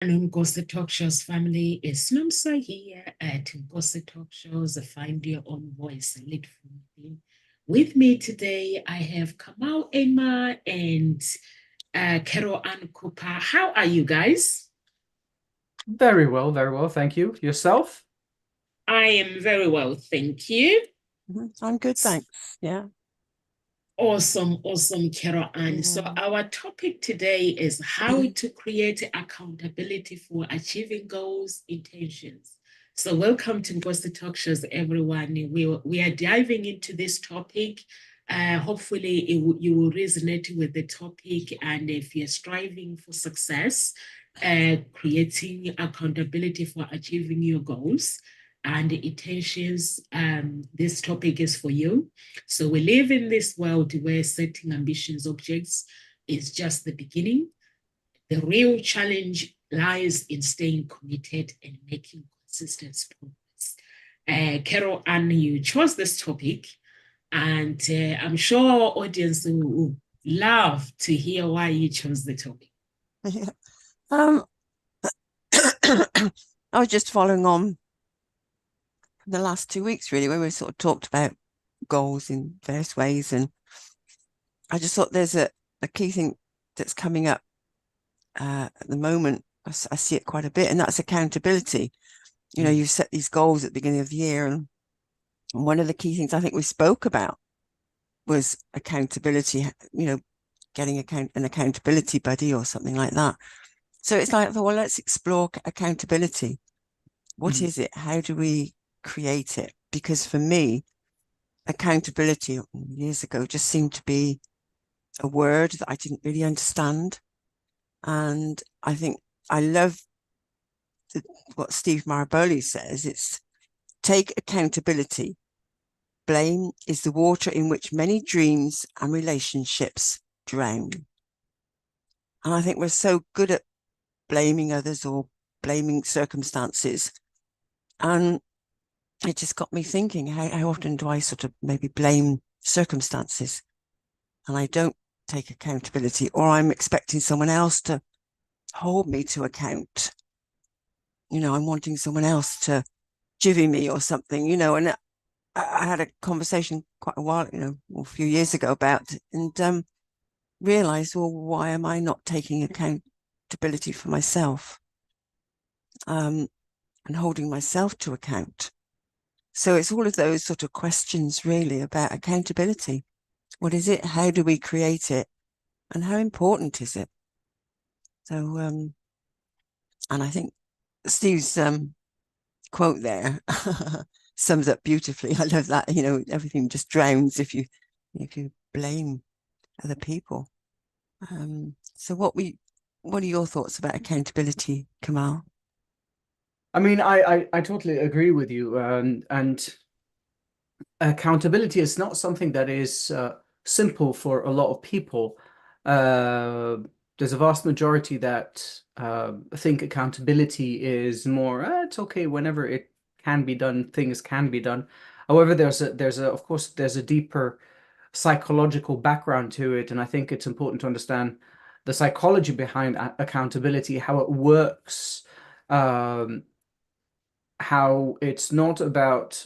And Ngozi Talk Shows family, is Nomsa here at Ngozi Talk Shows, Find Your Own Voice, Lead from Within. With me today, I have Kamal Emma and Carol Ann Cooper. How are you guys? Very well, very well. Thank you. Yourself? I am very well, thank you. I'm good, thanks. Yeah. Awesome, awesome, Carol Ann. So Mm. our topic today is how to create accountability for achieving goals, intentions. So welcome to Ngozi Talk Shows, everyone. We are diving into this topic. Hopefully you will resonate with the topic. And if you're striving for success, creating accountability for achieving your goals and intentions, this topic is for you. So we live in this world where setting ambitions objects is just the beginning. The real challenge lies in staying committed and making consistent progress. Carol Ann, you chose this topic, and I'm sure our audience will love to hear why you chose the topic. Yeah. I was just following on from the last 2 weeks, really, where we sort of talked about goals in various ways. And I just thought there's a key thing that's coming up at the moment. I see it quite a bit, and that's accountability. You know, you set these goals at the beginning of the year, and one of the key things I think we spoke about was accountability, you know, getting an accountability buddy or something like that. So it's like, well, let's explore accountability. What is it? How do we create it? Because for me, accountability years ago just seemed to be a word that I didn't really understand. And I think I love what Steve Maraboli says. It's take accountability. Blame is the water in which many dreams and relationships drown. And I think we're so good at blaming others or blaming circumstances. And it just got me thinking, how often do I sort of maybe blame circumstances and I don't take accountability, or I'm expecting someone else to hold me to account. You know, I'm wanting someone else to jivvy me or something, you know, and I had a conversation quite a while, you know, a few years ago about it, and realized, well, why am I not taking accountability for myself? And holding myself to account. So it's all of those sort of questions really about accountability. What is it? How do we create it? And how important is it? So, and I think Steve's quote there sums up beautifully. I love that. You know, everything just drowns if you blame other people. So what are your thoughts about accountability, Kamal? I mean, I totally agree with you. And accountability is not something that is simple for a lot of people. There's a vast majority that think accountability is more, it's okay whenever it can be done, things can be done. However, of course, there's a deeper psychological background to it, and I think it's important to understand the psychology behind accountability, how it works, how it's not about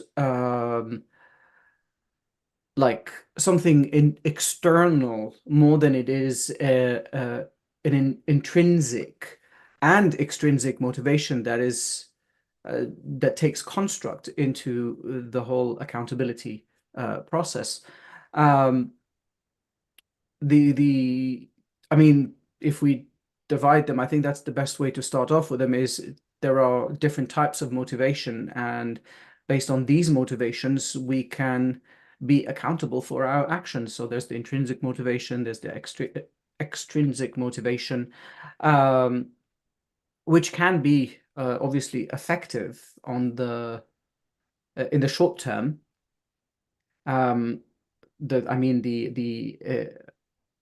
like something external more than it is an intrinsic and extrinsic motivation that takes construct into the whole accountability process. Um, I mean, if we divide them, I think that's the best way to start off with them is there are different types of motivation, and based on these motivations, we can be accountable for our actions. So there's the intrinsic motivation, there's the extrinsic motivation, which can be obviously effective on the in the short term. I mean the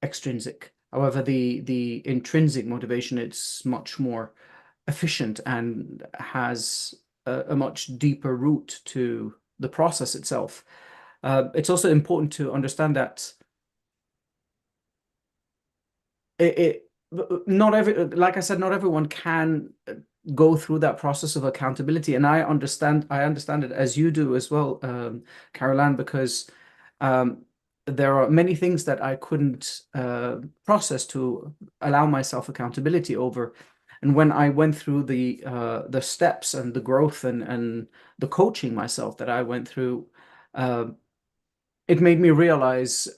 extrinsic. However, the intrinsic motivation, it's much more efficient and has a much deeper root to the process itself. It's also important to understand that like I said, not everyone can go through that process of accountability, and I understand it as you do as well, Caroline, because there are many things that I couldn't process to allow myself accountability over. And when I went through the steps and the growth and the coaching myself that I went through, it made me realize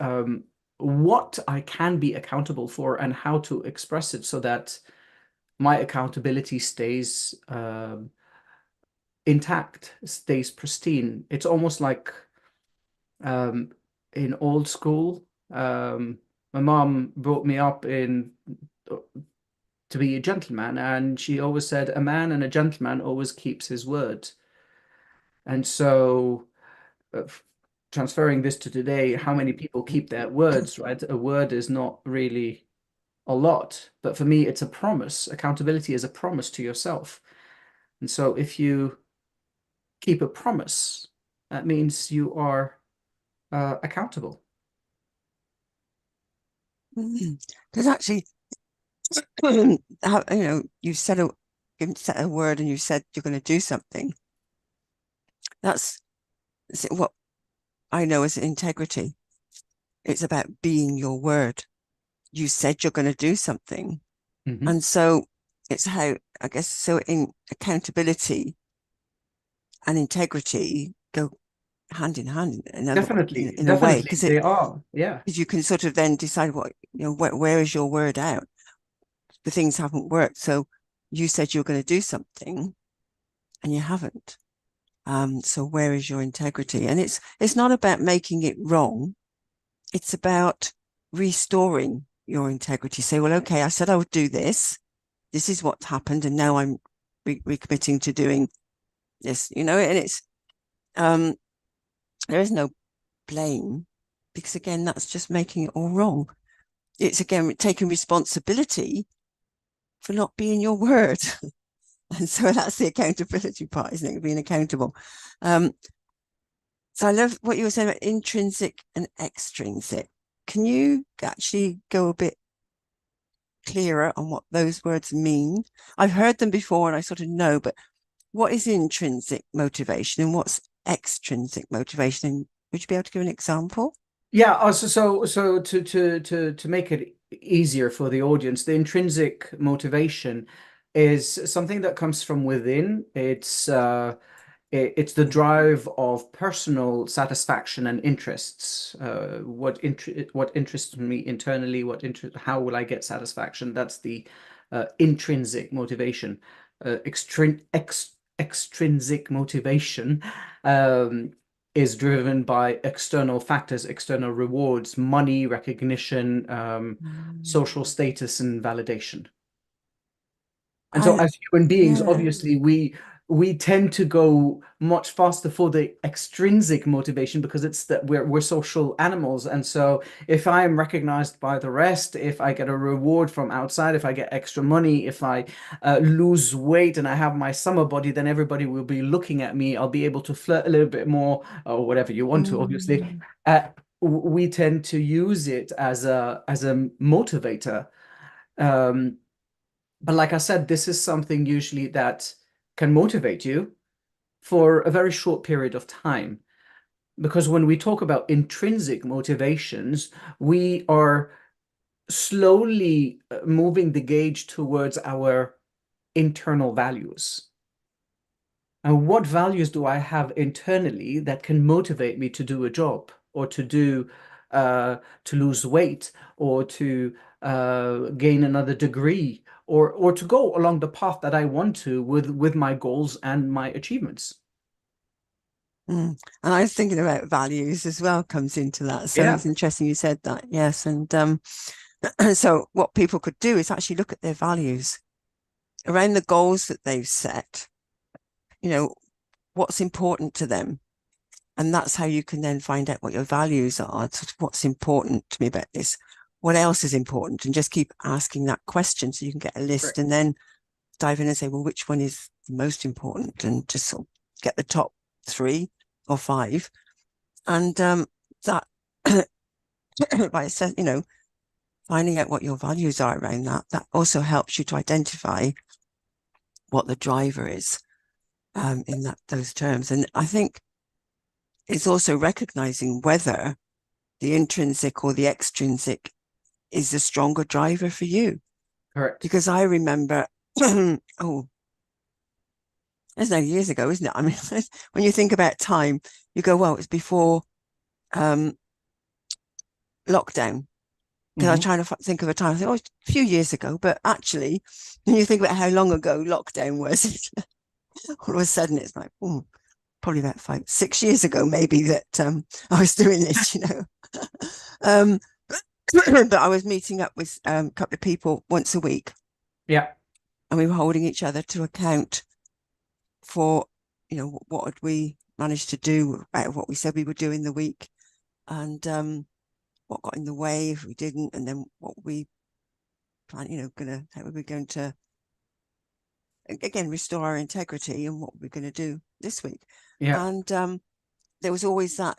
what I can be accountable for and how to express it so that my accountability stays intact, stays pristine. It's almost like in old school, my mom brought me up in to be a gentleman, and she always said, a man and a gentleman always keeps his word. And so transferring this to today, how many people keep their words, right? A word is not really a lot, but for me, it's a promise. Accountability is a promise to yourself. And so if you keep a promise, that means you are accountable. Because actually, you said a word and you said you're going to do something. That's what I know as integrity. It's about being your word. You said you're going to do something. Mhm. And so it's how, I guess, so in accountability and integrity go hand in hand in Definitely, a way, because they are. Yeah. you can sort of then decide where is your word out. The things haven't worked. So you said you were going to do something and you haven't. So where is your integrity? And it's not about making it wrong. It's about restoring your integrity. Say, well, okay, I said I would do this. This is what happened. And now I'm recommitting to doing this, and it's, there is no blame, because again, that's just making it all wrong. It's again, taking responsibility for not being your word. And so that's the accountability part, isn't it? Being accountable. So I love what you were saying about intrinsic and extrinsic. Can you actually go a bit clearer on what those words mean? I've heard them before and I sort of know, but what is intrinsic motivation and what's extrinsic motivation? And would you be able to give an example? Yeah. So to make it easier for the audience, the intrinsic motivation is something that comes from within. It's the drive of personal satisfaction and interests. What interests me internally? How will I get satisfaction? That's the intrinsic motivation. Extrinsic motivation is driven by external factors, external rewards, money, recognition, social status, and validation. And so as human beings, obviously, we tend to go much faster for the extrinsic motivation because it's that we're social animals. And so if I am recognized by the rest, if I get a reward from outside, if I get extra money, if I lose weight and I have my summer body, then everybody will be looking at me. I'll be able to flirt a little bit more, or whatever you want to, obviously. We tend to use it as a motivator. But like I said, this is something usually that can motivate you for a very short period of time. Because when we talk about intrinsic motivations, we are slowly moving the gauge towards our internal values. And what values do I have internally that can motivate me to do a job or to lose weight or to gain another degree or to go along the path that I want to with my goals and my achievements. And I was thinking about values as well, comes into that. So Yeah. it's interesting you said that. Yes. And so what people could do is actually look at their values around the goals that they've set, what's important to them. And that's how you can then find out what your values are. Sort of what's important to me about this? What else is important? And just keep asking that question so you can get a list. Right. And then dive in and say, well, which one is the most important? And just sort of get the top 3 or 5. And that by finding out what your values are around that also helps you to identify what the driver is in those terms. And I think it's also recognizing whether the intrinsic or the extrinsic is the stronger driver for you. Correct. Because I remember, oh, it's now years ago, isn't it? I mean, when you think about time, you go, well, it's before lockdown. Because I was trying to think of a time, I think, oh, a few years ago. But actually, when you think about how long ago lockdown was, all of a sudden it's like, probably about 5-6 years ago, maybe, that I was doing this, you know. But I was meeting up with a couple of people once a week. Yeah. And we were holding each other to account for, you know, what had we managed to do out of what we said we would do in the week, and what got in the way if we didn't, and then what we plan, you know, how are we going to again restore our integrity, and what we're going to do this week. Yeah. And there was always that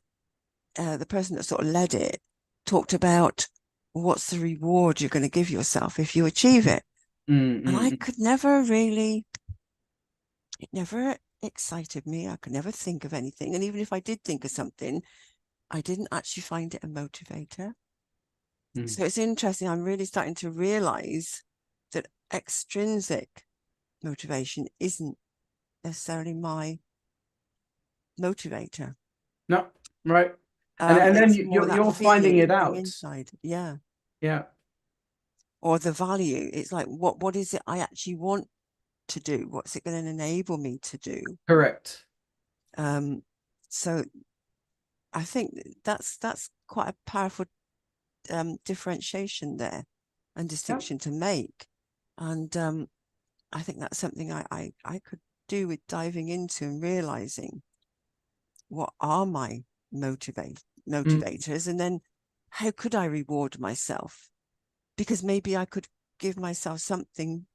the person that sort of led it talked about what's the reward you're going to give yourself if you achieve it. And I could never really, it never excited me. I could never think of anything. And even if I did think of something, I didn't actually find it a motivator. So it's interesting. I'm really starting to realize that extrinsic motivation isn't necessarily my motivator. No, right. And then you're finding it out inside. Yeah. Yeah. Or the value. It's like, what is it I actually want to do? What's it going to enable me to do? Correct. So I think that's quite a powerful differentiation there and distinction to make. And I think that's something I could do with diving into and realizing what are my motivators, and then how could I reward myself? Because maybe I could give myself something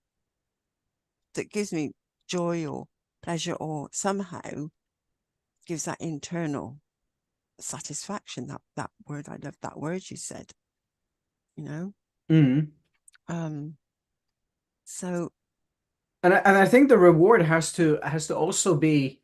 that gives me joy or pleasure, or somehow gives that internal satisfaction. That word, I love that word you said, you know. So and I think the reward has to also be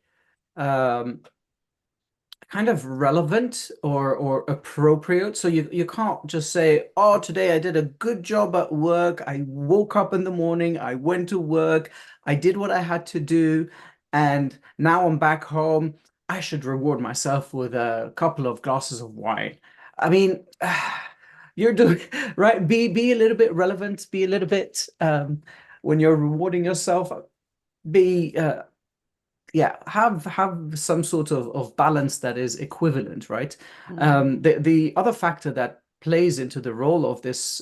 kind of relevant or appropriate. So you can't just say, oh, today I did a good job at work. I woke up in the morning, I went to work, I did what I had to do, and now I'm back home. I should reward myself with a couple of glasses of wine. I mean, you're doing right. Be a little bit relevant, be a little bit when you're rewarding yourself, be yeah, have some sort of balance that is equivalent, right? The other factor that plays into the role of this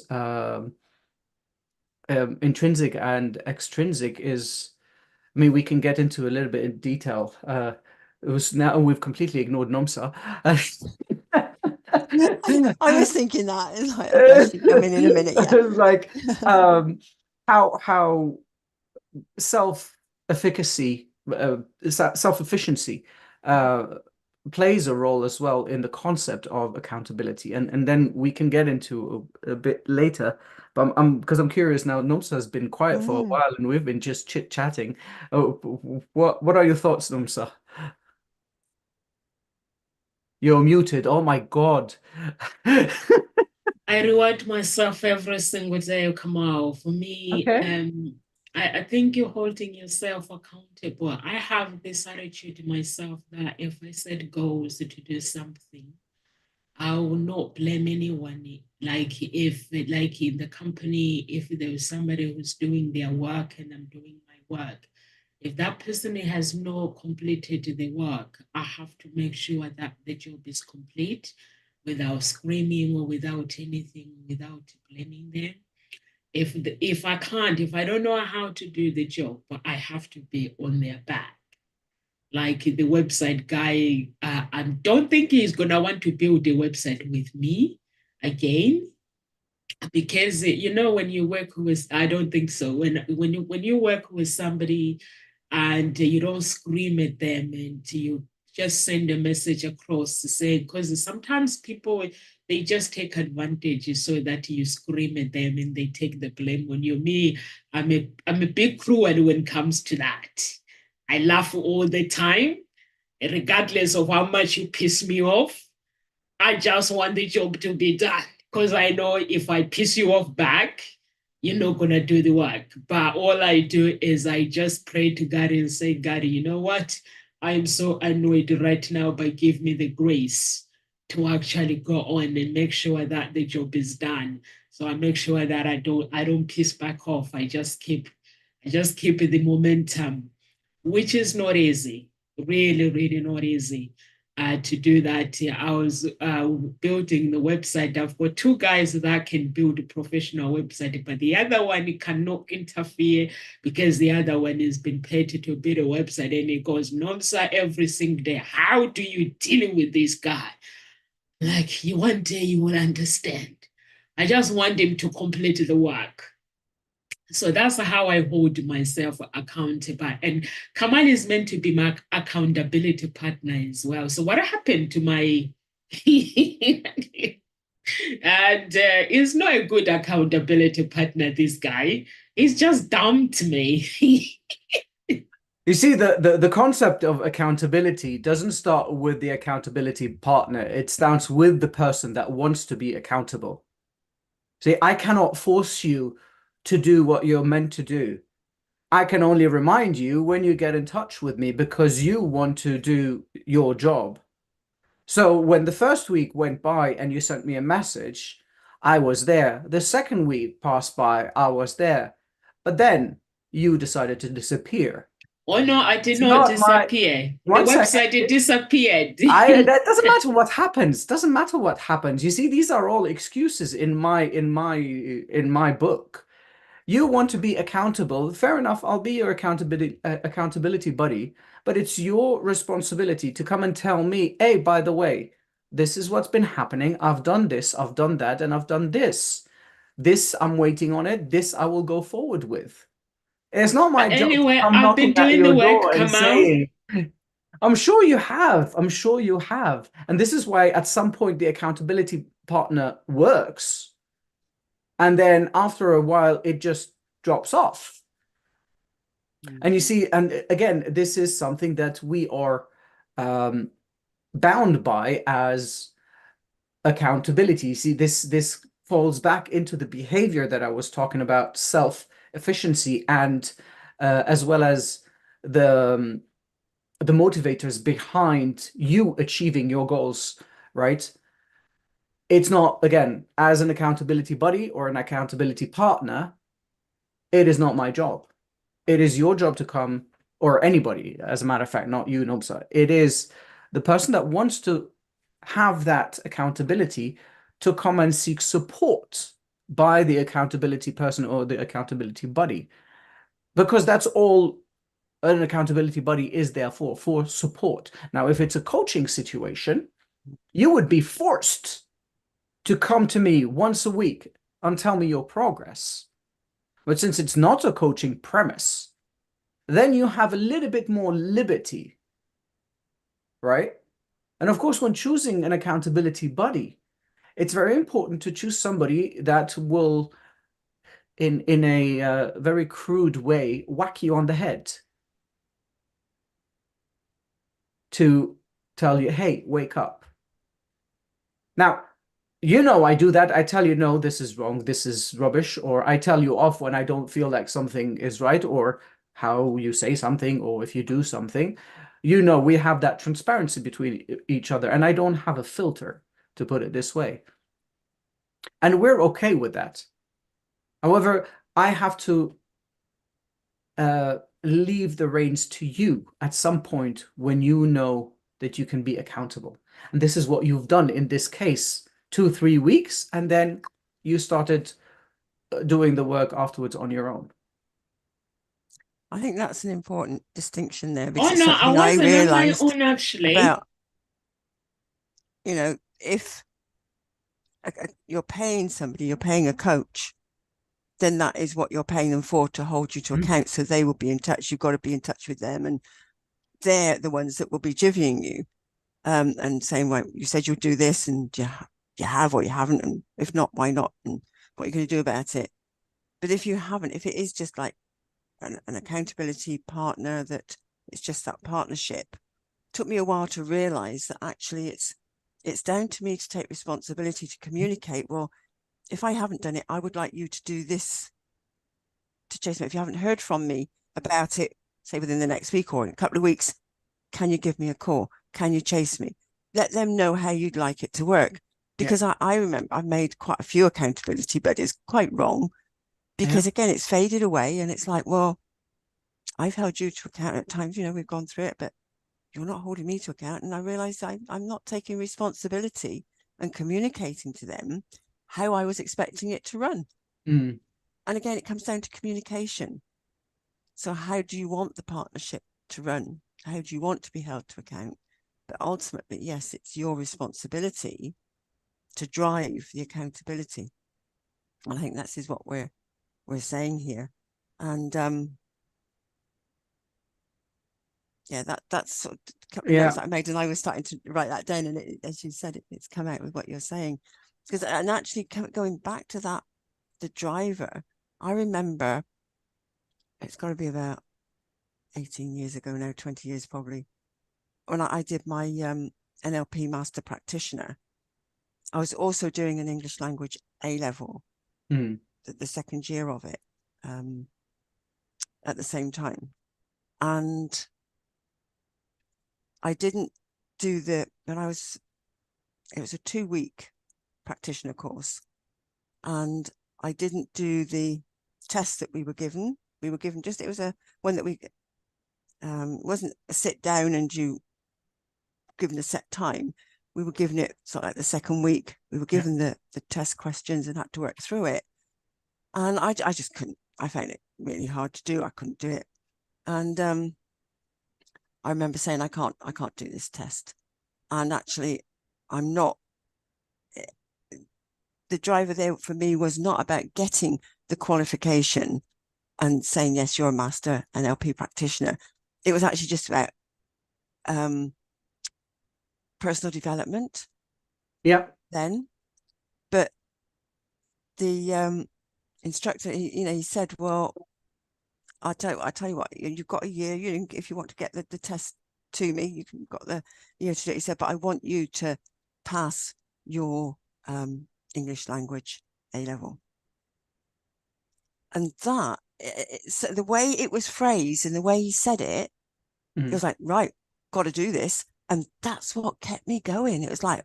intrinsic and extrinsic is, I mean, we can get into a little bit in detail. It was now we've completely ignored NOMSA. I was thinking that. It's like, okay, she'll come in a minute. Yeah. Like how self-efficacy, self-efficiency plays a role as well in the concept of accountability, and then we can get into a bit later. But because I'm curious now. NOMSA has been quiet for a while, and we've been just chit-chatting. What are your thoughts, NOMSA? You're muted. Oh my God. I reward myself every single day, Kamal. For me, Okay. I think you're holding yourself accountable. I have this attitude myself that if I set goals to do something, I will not blame anyone. Like like in the company, if there is somebody who's doing their work and I'm doing my work, if that person has not completed the work, I have to make sure that the job is complete without screaming or without anything, without blaming them. If I can't, if I don't know how to do the job, but I have to be on their back. Like the website guy, I don't think he's gonna want to build a website with me again, because when you work with, I don't think so. When you work with somebody and you don't scream at them and you just send a message across to say, because sometimes people, they just take advantage so that you scream at them and they take the blame on you. Me, I'm a big cruel when it comes to that. I laugh all the time, regardless of how much you piss me off. I just want the job to be done because I know if I piss you off back, you're not going to do the work. But all I do is I just pray to God and say, God, you know what? I am so annoyed right now, but give me the grace to actually go on and make sure that the job is done. So I make sure that I don't piss back off. I just keep the momentum, which is not easy. Really, really not easy. To do that. I was building the website. I've got two guys that can build a professional website, but the other one cannot interfere because the other one has been paid to build a website, and it goes nonstop every single day. How do you deal with this guy? Like, one day you will understand. I just want him to complete the work. So that's how I hold myself accountable. And Kamal is meant to be my accountability partner as well. So what happened to my and he's not a good accountability partner, this guy. He's just dumped me. You see, the concept of accountability doesn't start with the accountability partner. It starts with the person that wants to be accountable. See, I cannot force you to do what you're meant to do. I can only remind you when you get in touch with me because you want to do your job. So when the first week went by and you sent me a message, I was there. The second week passed by, I was there. But then you decided to disappear. Oh no, I did It's not not disappear. The One second. website disappeared. That doesn't matter what happens. Doesn't matter what happens. You see, these are all excuses in my book. You want to be accountable. Fair enough. I'll be your accountability buddy, but it's your responsibility to come and tell me, hey, by the way, this is what's been happening. I've done this, I've done that, and I've done this. This, I'm waiting on it. This, I will go forward with. It's not my job to Anyway, come I've been knocking at doing your the work, door and Kamal. saying, I'm sure you have. I'm sure you have. And this is why at some point the accountability partner works. And then after a while, it just drops off. And you see, and again, this is something that we are bound by as accountability. You see, this falls back into the behavior that I was talking about, self-efficiency, and as well as the motivators behind you achieving your goals, right? It's not, again, as an accountability buddy or an accountability partner, it is not my job. It is your job to come, or anybody, as a matter of fact, not you, Nobsa. It is the person that wants to have that accountability to come and seek support by the accountability person or the accountability buddy. Because that's all an accountability buddy is there for support. Now, if it's a coaching situation, you would be forced to come to me once a week and tell me your progress. But since it's not a coaching premise, then you have a little bit more liberty, right? And of course, when choosing an accountability buddy, it's very important to choose somebody that will, in a very crude way, whack you on the head to tell you, hey, wake up. Now, you know I do that. I tell you, no, this is wrong, this is rubbish, or I tell you off when I don't feel like something is right, or how you say something, or if you do something. You know, we have that transparency between each other, and I don't have a filter, to put it this way. And we're okay with that. However, I have to leave the reins to you at some point when you know that you can be accountable. And this is what you've done in this case, 2-3 weeks, and then you started doing the work afterwards on your own. I think that's an important distinction there, because Oh it's no, I something I wasn't on my realized own actually. about, if you're paying somebody, you're paying a coach, then that is what you're paying them for, to hold you to account. So they will be in touch. You've got to be in touch with them and they're the ones that will be jivvying you and saying, well, you said you'll do this, and you have or you haven't, and if not, why not, and what are you going to do about it? But if you haven't, if it is just like an accountability partner, that it's just that partnership, it took me a while to realize that actually it's down to me to take responsibility, to communicate. Well, if I haven't done it, I would like you to do this to chase me. If you haven't heard from me about it, say within the next week or in a couple of weeks, can you give me a call? Can you chase me? Let them know how you'd like it to work. Because I remember I've made quite a few accountability buddies quite wrong, because again, it's faded away, and it's like, well, I've held you to account at times, we've gone through it, but you're not holding me to account. And I realized I'm not taking responsibility and communicating to them how I was expecting it to run. Mm. And again, it comes down to communication. So how do you want the partnership to run? How do you want to be held to account? But ultimately, yes, it's your responsibility to drive the accountability. And I think that's is what we're saying here. And that's sort of a couple of notes that I made, and I was starting to write that down, and as you said, it's come out with what you're saying. And actually going back to that, the driver, I remember, it's got to be about 18 years ago now, 20 years probably, when I did my NLP master practitioner. I was also doing an English language A-level, the second year of it, at the same time. And I didn't do it was a 2-week practitioner course, and I didn't do the test that we were given. We were given it was one that we wasn't a sit down and you given a set time. We were given it sort of like the second week. We were given the test questions and had to work through it. And I just couldn't. I found it really hard to do. I couldn't do it. And I remember saying, I can't do this test. And actually, I'm not. The driver there for me was not about getting the qualification and saying, yes, you're a master NLP practitioner. It was actually just about personal development. Yeah. Then, but the instructor, he said, well, I'll tell you what, you've got a year. If you want to get the test to me, you've got the year to do it. He said, but I want you to pass your English language A-level. And that, so the way it was phrased and the way he said it, it was like, right, got to do this. And that's what kept me going. It was like,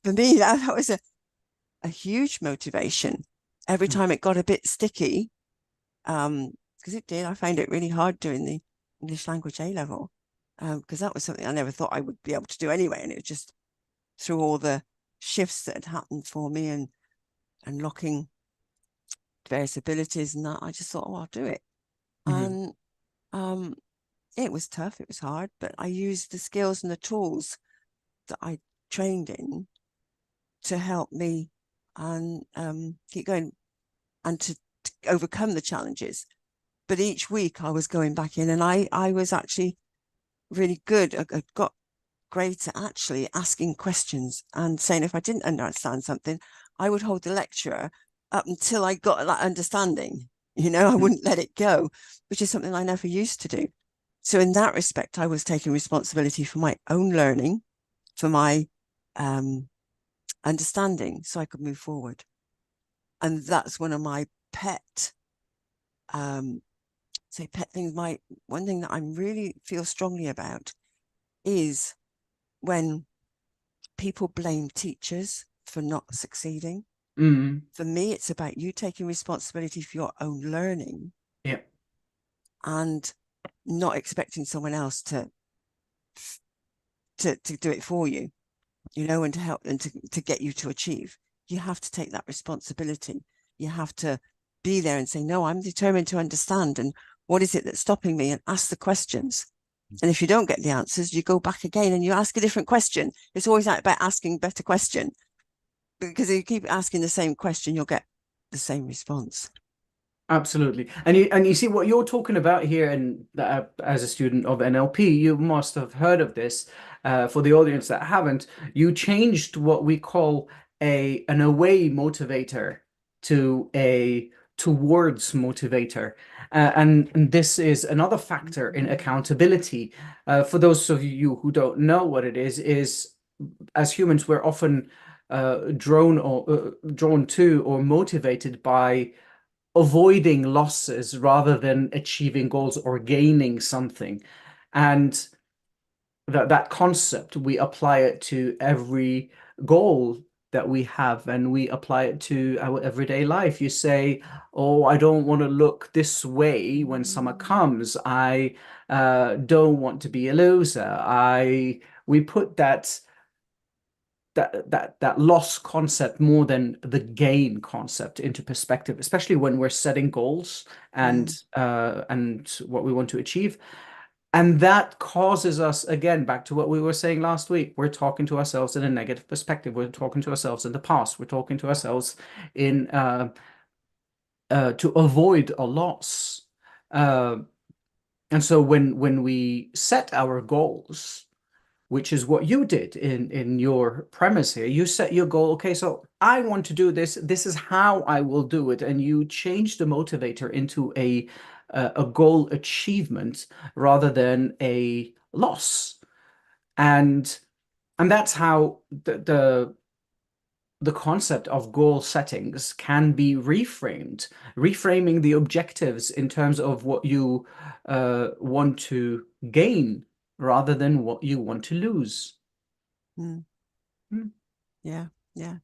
for me, that was a huge motivation. Every time it got a bit sticky, because it did, I found it really hard doing the English language A-level, because that was something I never thought I would be able to do anyway. And it was just through all the shifts that had happened for me and unlocking various abilities and that, I just thought, oh, I'll do it. And it was tough, it was hard, but I used the skills and the tools that I trained in to help me and keep going and to overcome the challenges. But each week I was going back in, and I was actually really good. I got great at actually asking questions and saying, if I didn't understand something, I would hold the lecturer up until I got that understanding. I wouldn't let it go, which is something I never used to do. So in that respect, I was taking responsibility for my own learning, for my understanding, so I could move forward. And that's one of my pet things. One thing that I really feel strongly about is when people blame teachers for not succeeding. For me, it's about you taking responsibility for your own learning, and not expecting someone else to do it for you, and to help and to get you to achieve. You have to take that responsibility. You have to be there and say, no, I'm determined to understand, and what is it that's stopping me, and ask the questions. And if you don't get the answers, you go back again and you ask a different question. It's always about asking a better question, because if you keep asking the same question, you'll get the same response. Absolutely. And you see what you're talking about here, and as a student of NLP, you must have heard of this. For the audience that haven't, you changed what we call an away motivator to a towards motivator. And this is another factor in accountability. For those of you who don't know what it is as humans, we're often drawn to or motivated by avoiding losses rather than achieving goals or gaining something. And that concept, we apply it to every goal that we have, and we apply it to our everyday life. You say, oh, I don't want to look this way when summer comes. I don't want to be a loser. We put that loss concept more than the gain concept into perspective, especially when we're setting goals and what we want to achieve. And that causes us, again, back to what we were saying last week. We're talking to ourselves in a negative perspective. We're talking to ourselves in the past. We're talking to ourselves in to avoid a loss. And so when we set our goals, which is what you did in your premise here. You set your goal, okay, so I want to do this. This is how I will do it. And you change the motivator into a goal achievement rather than a loss. And that's how the concept of goal settings can be reframing the objectives in terms of what you want to gain rather than what you want to lose. Yeah, yeah.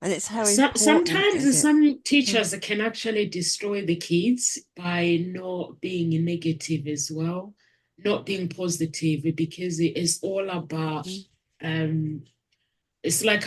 And it's how sometimes some teachers can actually destroy the kids by not being negative as well, not being positive, because it is all about it's like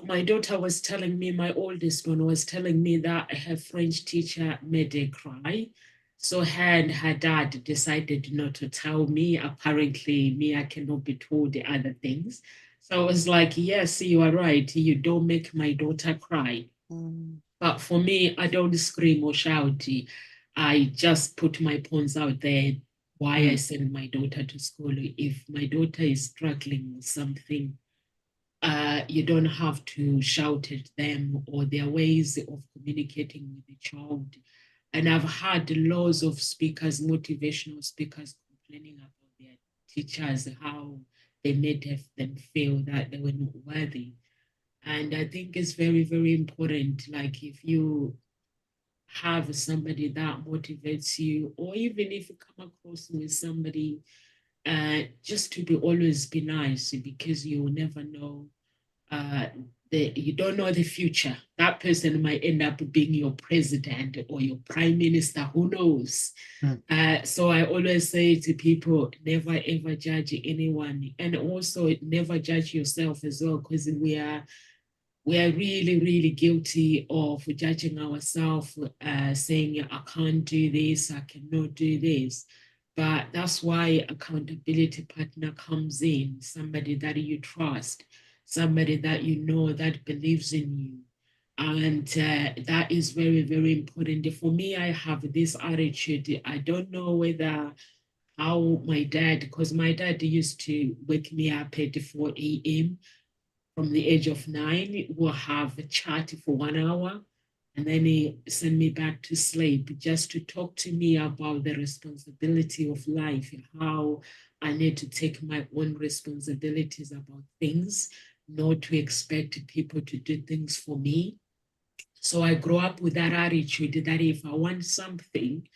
my daughter was telling me, my oldest one was telling me that her French teacher made her cry. So her and her dad decided not to tell me. Apparently, me, I cannot be told the other things. So I was like, yes, you are right. You don't make my daughter cry. But for me, I don't scream or shout. I just put my points out there why I send my daughter to school. If my daughter is struggling with something, you don't have to shout at them, or their ways of communicating with the child. And I've had loads of speakers, motivational speakers, complaining about their teachers, how they made them feel that they were not worthy. And I think it's very, very important. Like if you have somebody that motivates you, or even if you come across with somebody, just to always be nice, because you will never know. You don't know the future. That person might end up being your president or your prime minister. Who knows? So I always say to people, never ever judge anyone, and also never judge yourself as well, because we are really, really guilty of judging ourselves, saying, I can't do this, I cannot do this. But that's why accountability partner comes in, somebody that you trust, somebody that you know that believes in you. And that is very, very important. For me, I have this attitude. I don't know whether how my dad, because my dad used to wake me up at 4 a.m. from the age of 9. We'll have a chat for 1 hour, and then he send me back to sleep just to talk to me about the responsibility of life, how I need to take my own responsibilities about things, not to expect people to do things for me. So I grew up with that attitude that if I want something,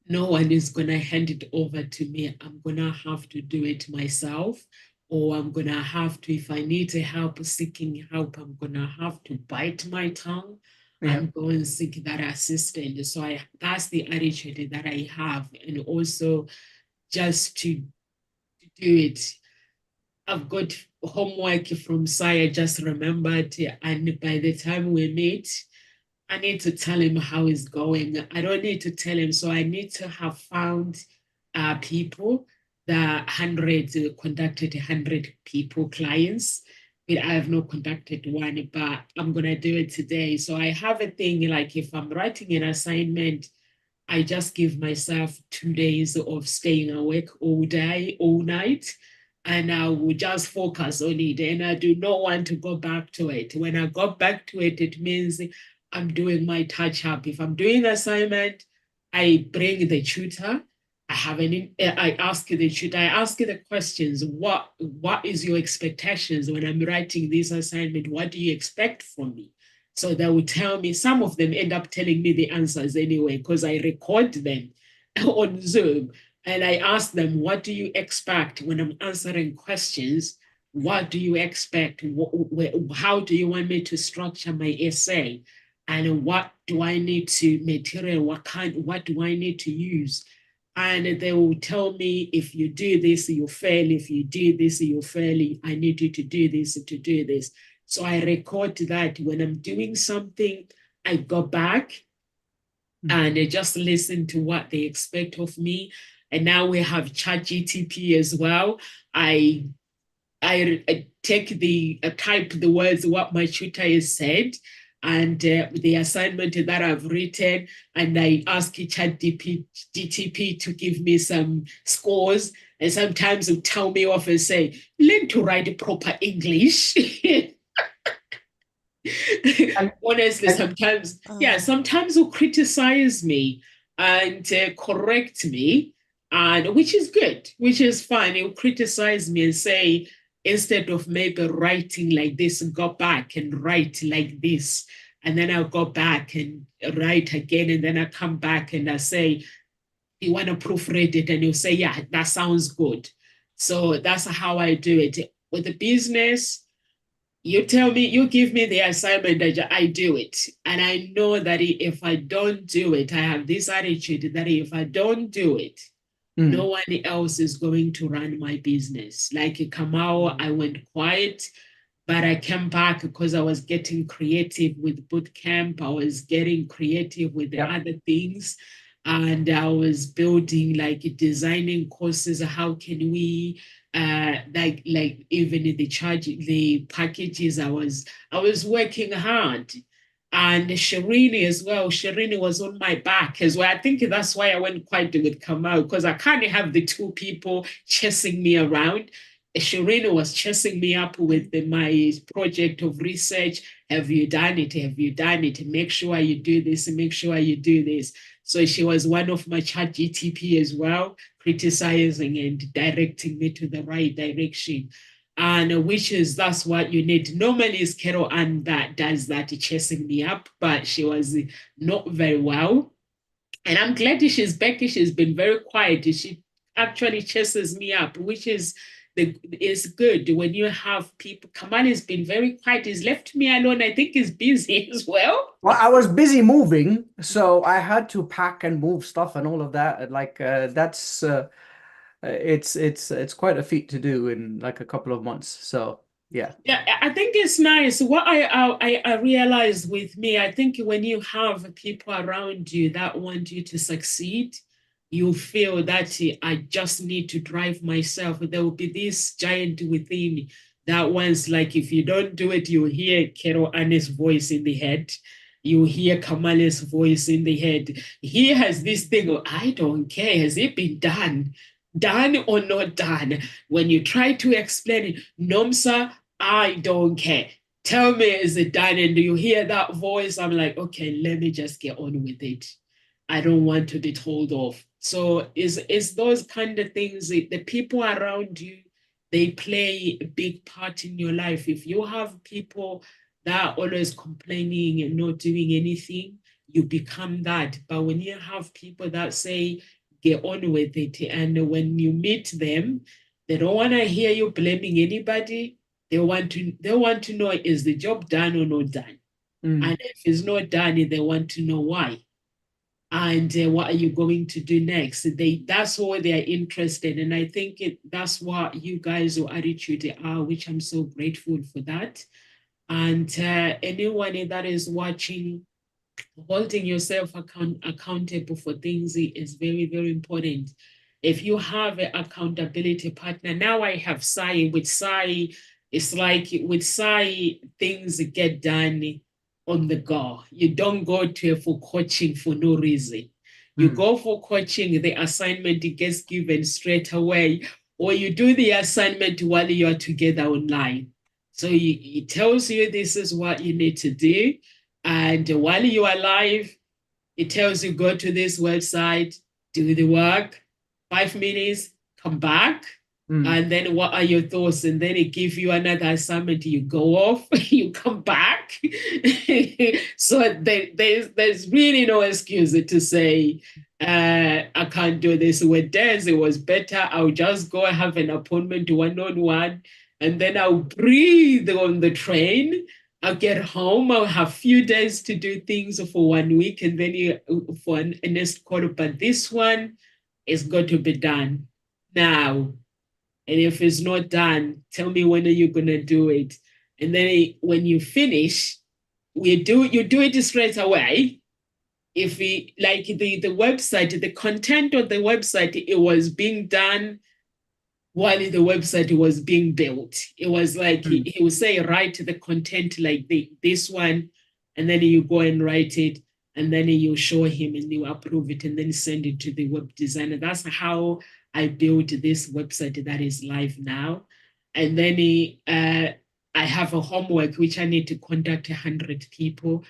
no one is going to hand it over to me. I'm going to have to do it myself, or I'm going to have to, if I need help, seeking help, I'm going to have to bite my tongue and go and seek that assistance. So that's the attitude that I have. And also just to do it. I've got homework from Saya, just remembered, and by the time we meet, I need to tell him how it's going. I don't need to tell him. So I need to have found people that conducted 100 people, clients. But I have not conducted one, but I'm going to do it today. So I have a thing like if I'm writing an assignment, I just give myself 2 days of staying awake all day, all night, and I will just focus on it. And I do not want to go back to it. When I go back to it, it means I'm doing my touch up. If I'm doing assignment, I bring the tutor. I ask the tutor, I ask the questions. What is your expectations when I'm writing this assignment? What do you expect from me? So they will tell me, some of them end up telling me the answers anyway, because I record them on Zoom. And I ask them, what do you expect when I'm answering questions? What do you expect? How do you want me to structure my essay? And what do I need to material? What do I need to use? And they will tell me, if you do this, you fail. If you do this, you fail. I need you to do this, to do this. So I record that. When I'm doing something, I go back and I just listen to what they expect of me. And now we have ChatGTP as well. I take type the words what my tutor has said, and the assignment that I've written, and I ask ChatGTP to give me some scores, and sometimes it will tell me off and say, learn to write proper English. Honestly, sometimes, sometimes will criticize me and correct me, and which is good, which is fine. He'll criticize me and say, instead of maybe writing like this, go back and write like this. And then I'll go back and write again. And then I come back and I say, you want to proofread it? And he'll say, yeah, that sounds good. So that's how I do it. With the business, you tell me, you give me the assignment, I do it. And I know that if I don't do it, I have this attitude that if I don't do it, no one else is going to run my business. Like Kamau, I went quiet, but I came back because I was getting creative with boot camp. I was getting creative with the other things. And I was building, like designing courses. How can we like even the packages, I was working hard. And Shirini as well. Shirini was on my back as well. I think that's why I went quiet with Kamau, because I can't have the two people chasing me around. Shirini was chasing me up with my project of research. Have you done it? Have you done it? Make sure you do this and make sure you do this. So she was one of my ChatGTP as well, criticizing and directing me to the right direction. And that's what you need. Normally it's Carol Ann that does that, chasing me up, but she was not very well. And I'm glad she's back. She's been very quiet. She actually chases me up, which is good when you have people. Kamal has been very quiet. He's left me alone. I think he's busy as well. Well, I was busy moving, so I had to pack and move stuff and all of that. Like that's it's quite a feat to do in like a couple of months. So yeah. Yeah, I think it's nice. What I realized with me, I think when you have people around you that want you to succeed, you feel that I just need to drive myself. There will be this giant within that wants, like, if you don't do it, you hear Carol Anne's voice in the head. You hear Kamala's voice in the head. He has this thing of, I don't care. Has it been done? Done or not done? When you try to explain it, Nomsa, I don't care. Tell me, is it done? And do you hear that voice? I'm like, okay, let me just get on with it. I don't want to be told off. So it's those kind of things, the people around you, they play a big part in your life. If you have people that are always complaining and not doing anything, you become that. But when you have people that say, get on with it, and when you meet them, they don't want to hear you blaming anybody. They want to know, is the job done or not done? And if it's not done, they want to know why. And what are you going to do next? That's what they are interested in. And I think that's what you guys, your attitude are, which I'm so grateful for that. And anyone that is watching, holding yourself accountable for things is very, very important. If you have an accountability partner, now I have Sai. With Sai, it's like with Sai, things get done on the go. You don't go to for coaching for no reason. You go for coaching, the assignment gets given straight away, or you do the assignment while you're together online. So it tells you this is what you need to do. And while you are live, it tells you go to this website, do the work, 5 minutes, come back. And then what are your thoughts? And then it gives you another assignment. You go off, you come back. So there's really no excuse to say, I can't do this. With Des, it was better. I'll just go have an appointment one-on-one, and then I'll breathe on the train. I'll get home. I'll have a few days to do things for 1 week, and then for a next quarter. But this one is got to be done now. And if it's not done, tell me when are you going to do it? And then when you finish, you do it straight away. If we like the website, the content of the website, it was being done while the website was being built. It was like he would say, write the content like this one, and then you go and write it, and then you show him and you approve it, and then send it to the web designer. That's how I built this website that is live now. And then I have a homework which I need to contact 100 people.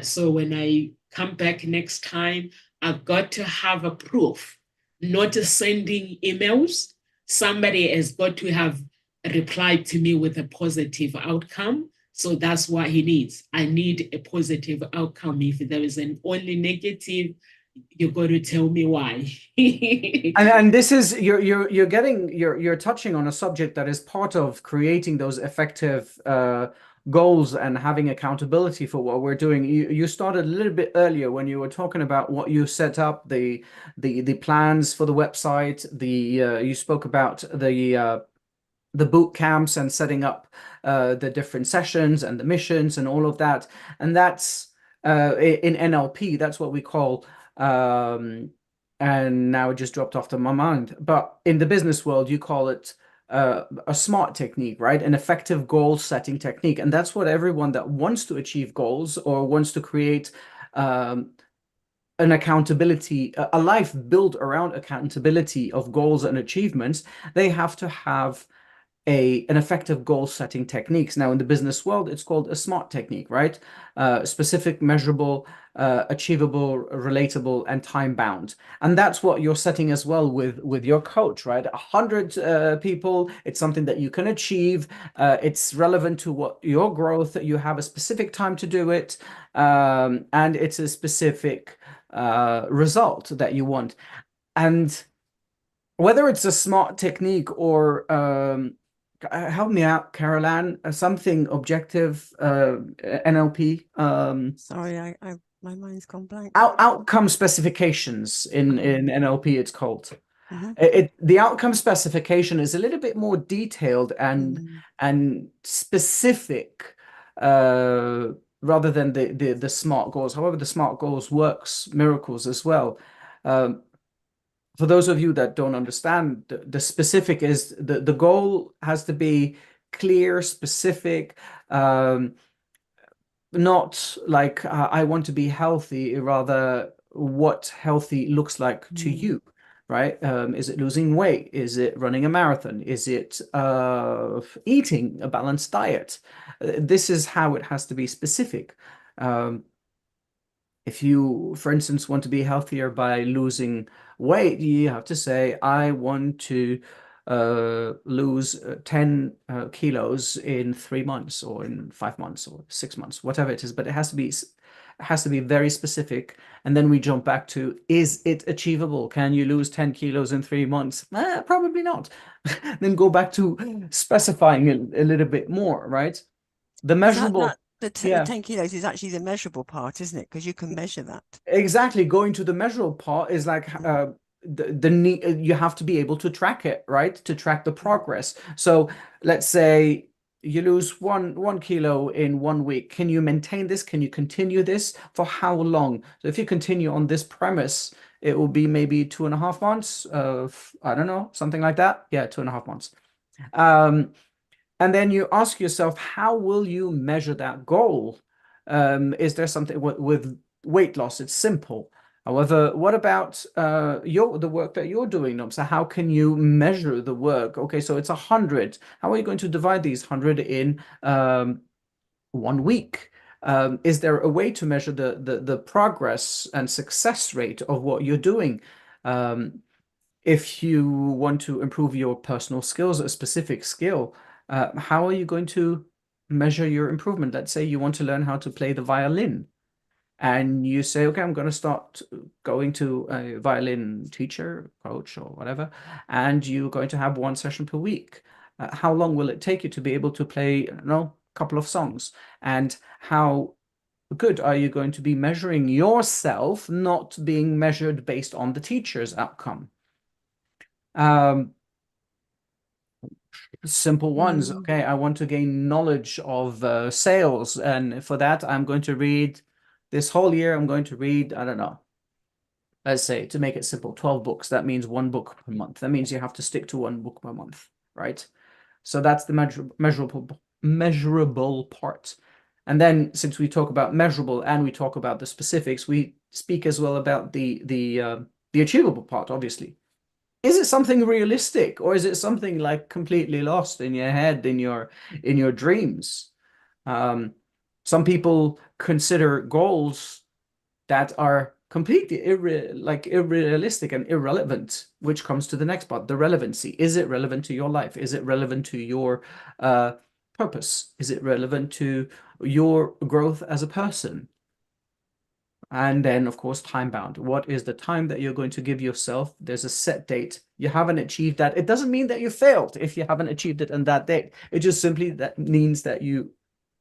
So when I come back next time, I've got to have a proof, not sending emails. Somebody has got to have replied to me with a positive outcome. So that's what he needs. I need a positive outcome. If there is an only negative, you're going to tell me why. And this is you're touching on a subject that is part of creating those effective goals and having accountability for what we're doing. You started a little bit earlier when you were talking about what you set up, the plans for the website. You spoke about the boot camps and setting up the different sessions and the missions and all of that. And that's in NLP, that's what we call, and now it just dropped off to my mind. But in the business world, you call it a SMART technique, right? An effective goal setting technique. And that's what everyone that wants to achieve goals or wants to create an accountability, a life built around accountability of goals and achievements, they have to have an effective goal setting techniques. Now in the business world, it's called a SMART technique, right? Specific, measurable, achievable, relatable, and time bound. And that's what you're setting as well with your coach, right? 100 people, it's something that you can achieve. It's relevant to what your growth, you have a specific time to do it. And it's a specific result that you want. And whether it's a SMART technique or help me out, Caroline, something objective, NLP. Sorry, my mind's gone blank. Outcome specifications in NLP, it's called. The outcome specification is a little bit more detailed and specific rather than the SMART goals. However, the SMART goals works miracles as well. For those of you that don't understand, the specific is the goal has to be clear, specific, not like I want to be healthy, rather what healthy looks like to you, right? Is it losing weight? Is it running a marathon? Is it eating a balanced diet? This is how it has to be specific. If you, for instance, want to be healthier by losing weight, you have to say, I want to lose 10 kilos in 3 months or in 5 months or 6 months, whatever it is. But it has to be very specific. And then we jump back to, is it achievable? Can you lose 10 kilos in 3 months? Probably not. Then go back to specifying a little bit more, right? The measurable. The 10 kilos is actually the measurable part, isn't it? Because you can measure that. Exactly. Going to the measurable part is like the need, you have to be able to track it, right? To track the progress. So let's say you lose one kilo in 1 week. Can you maintain this? Can you continue this for how long? So if you continue on this premise, it will be maybe 2.5 months of, I don't know, something like that. Yeah, 2.5 months. And then you ask yourself, how will you measure that goal? Is there something with weight loss? It's simple. However, what about the work that you're doing, Nom? So how can you measure the work? Okay, so it's 100. How are you going to divide these 100 in 1 week? Is there a way to measure the progress and success rate of what you're doing? If you want to improve your personal skills, a specific skill, how are you going to measure your improvement? Let's say you want to learn how to play the violin, and you say, okay, I'm going to start going to a violin teacher, coach, or whatever, and you're going to have 1 session per week. How long will it take you to be able to play, a couple of songs? And how good are you going to be measuring yourself, not being measured based on the teacher's outcome? Simple ones. Okay, I want to gain knowledge of sales, and for that, I'm going to read this whole year. I'm going to read, I don't know, let's say, to make it simple, 12 books. That means 1 book per month. That means you have to stick to 1 book per month, right? So that's the measurable part. And then, since we talk about measurable and we talk about the specifics, we speak as well about the achievable part, obviously. Is it something realistic, or is it something like completely lost in your head, in your dreams? Some people consider goals that are completely unrealistic and irrelevant, which comes to the next part, the relevancy. Is it relevant to your life? Is it relevant to your purpose? Is it relevant to your growth as a person? And then, of course, time bound. What is the time that you're going to give yourself? There's a set date. You haven't achieved that. It doesn't mean that you failed if you haven't achieved it on that date. It just simply that means that you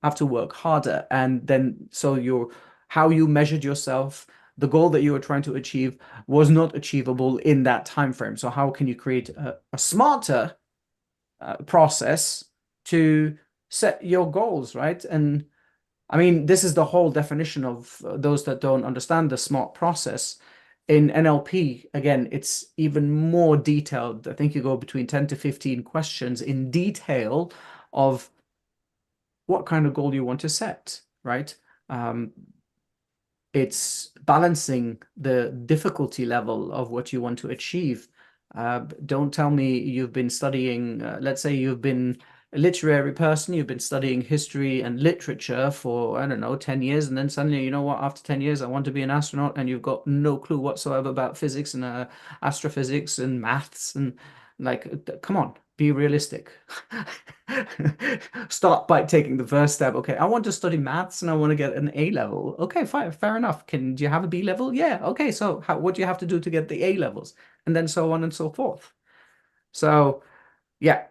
have to work harder. And then, so how you measured yourself, the goal that you were trying to achieve was not achievable in that time frame. So how can you create a smarter process to set your goals, right? And I mean, this is the whole definition of those that don't understand the SMART process. In NLP, again, it's even more detailed. I think you go between 10 to 15 questions in detail of what kind of goal you want to set, right? It's balancing the difficulty level of what you want to achieve. Don't tell me you've been studying, let's say you've been a literary person, you've been studying history and literature for, I don't know, 10 years, and then suddenly, you know what, after 10 years, I want to be an astronaut, and you've got no clue whatsoever about physics and astrophysics and maths, and like, come on, be realistic. Start by taking the first step. Okay, I want to study maths and I want to get an A level. Okay, fine, fair enough. Do you have a B level? Yeah. Okay, so what do you have to do to get the A levels? And then so on and so forth. So, yeah.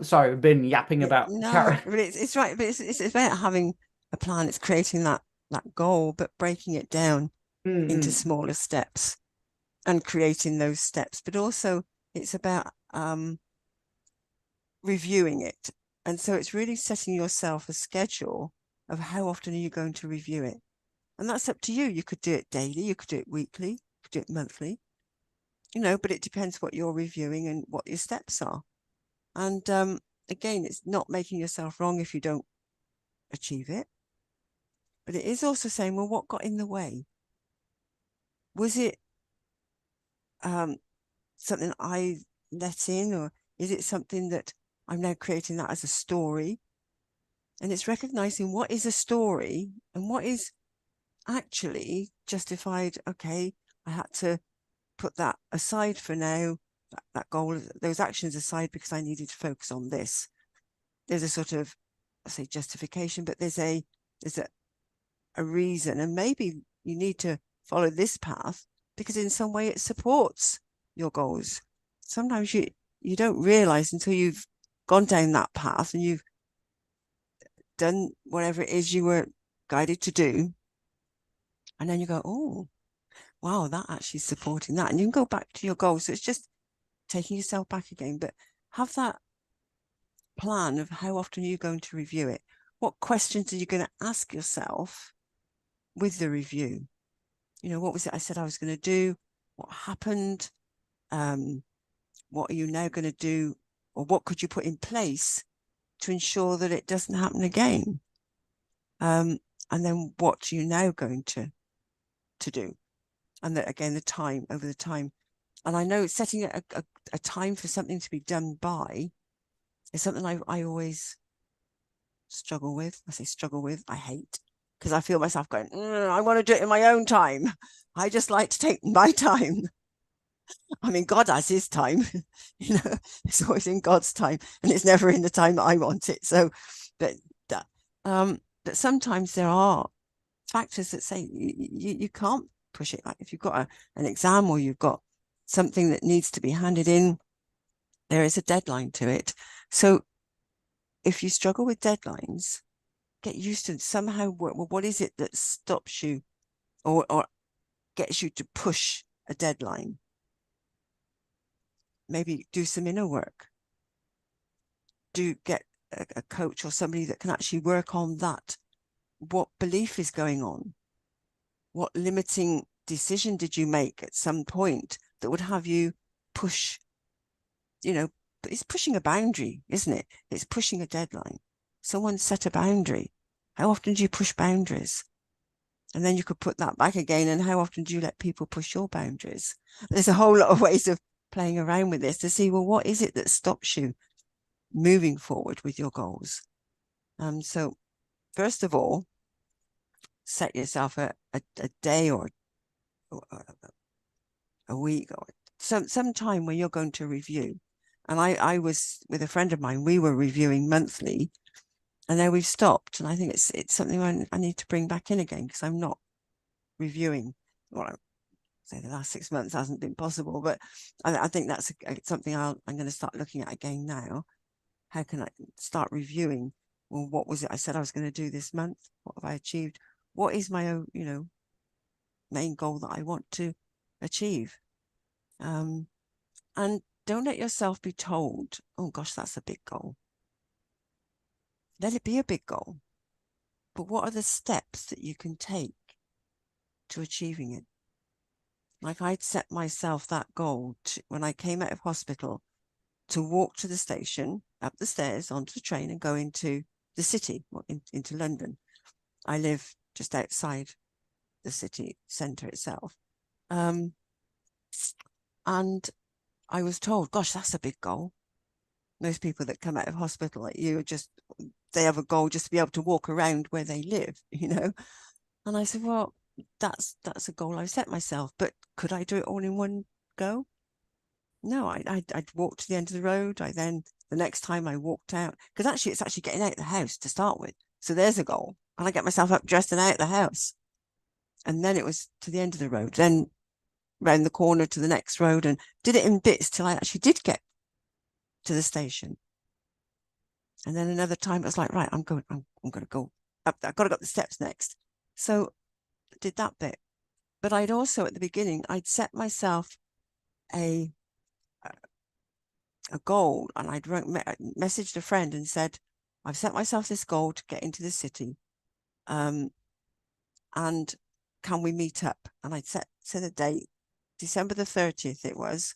Sorry, I've been yapping about. No, but it's right. But it's about having a plan. It's creating that goal, but breaking it down into smaller steps and creating those steps. But also, it's about reviewing it. And so it's really setting yourself a schedule of how often are you going to review it. And that's up to you. You could do it daily, you could do it weekly, you could do it monthly, but it depends what you're reviewing and what your steps are. And again, it's not making yourself wrong if you don't achieve it. But it is also saying, well, what got in the way? Was it something I let in, or is it something that I'm now creating that as a story? And it's recognizing what is a story and what is actually justified. Okay, I had to put that aside for now, that goal, those actions aside, because I needed to focus on this. There's a sort of, I say justification, but there's a reason, and maybe you need to follow this path because in some way it supports your goals. Sometimes you don't realize until you've gone down that path and you've done whatever it is you were guided to do, and then you go, oh wow, that actually is supporting that, and you can go back to your goal. So it's just taking yourself back again, but have that plan of how often are you going to review it. What questions are you going to ask yourself with the review? What was it I said I was going to do? What happened? What are you now going to do, or what could you put in place to ensure that it doesn't happen again? And then what are you now going to do? And again, the time, over the time. And I know setting a time for something to be done by is something I always struggle with. I say struggle with, I hate, because I feel myself going, I want to do it in my own time. I just like to take my time. I mean, God has his time, it's always in God's time, and it's never in the time that I want it. So, but sometimes there are factors that say you can't push it. Like if you've got an exam, or you've got something that needs to be handed in, there is a deadline to it. So if you struggle with deadlines, get used to somehow, what is it that stops you or gets you to push a deadline? Maybe do some inner work. Do get a coach or somebody that can actually work on that. What belief is going on? What limiting decision did you make at some point that would have you push, it's pushing a boundary, isn't it? It's pushing a deadline. Someone set a boundary. How often do you push boundaries? And then you could put that back again. And how often do you let people push your boundaries? There's a whole lot of ways of playing around with this to see, well, what is it that stops you moving forward with your goals? So first of all, set yourself a day or a week or some time where you're going to review. And I was with a friend of mine, we were reviewing monthly, and then we've stopped. And I think it's something I need to bring back in again, because I'm not reviewing. Well, I'd say the last 6 months hasn't been possible, but I think that's something I'm going to start looking at again now. How can I start reviewing? Well, what was it I said I was going to do this month? What have I achieved? What is my own, main goal that I want to achieve? And don't let yourself be told, oh gosh, that's a big goal. Let it be a big goal. But what are the steps that you can take to achieving it? Like I'd set myself that goal when I came out of hospital, to walk to the station, up the stairs, onto the train, and go into the city, into London. I live just outside the city centre itself. And I was told, gosh, that's a big goal. Most people that come out of hospital like you, they have a goal just to be able to walk around where they live, And I said, well, that's a goal I set myself, but could I do it all in one go? No, I'd walk to the end of the road. The next time I walked out, because actually it's actually getting out of the house to start with. So there's a goal. And I get myself up, dressed, and out of the house. And then it was to the end of the road, then round the corner to the next road, and did it in bits till I actually did get to the station. And then another time it was like, right, I'm going to go up. I've got to go up the steps next. So I did that bit. But I'd also, at the beginning, I'd set myself a goal, and I'd messaged a friend and said, I've set myself this goal to get into the city. And can we meet up? And I'd set a date, December the 30th it was,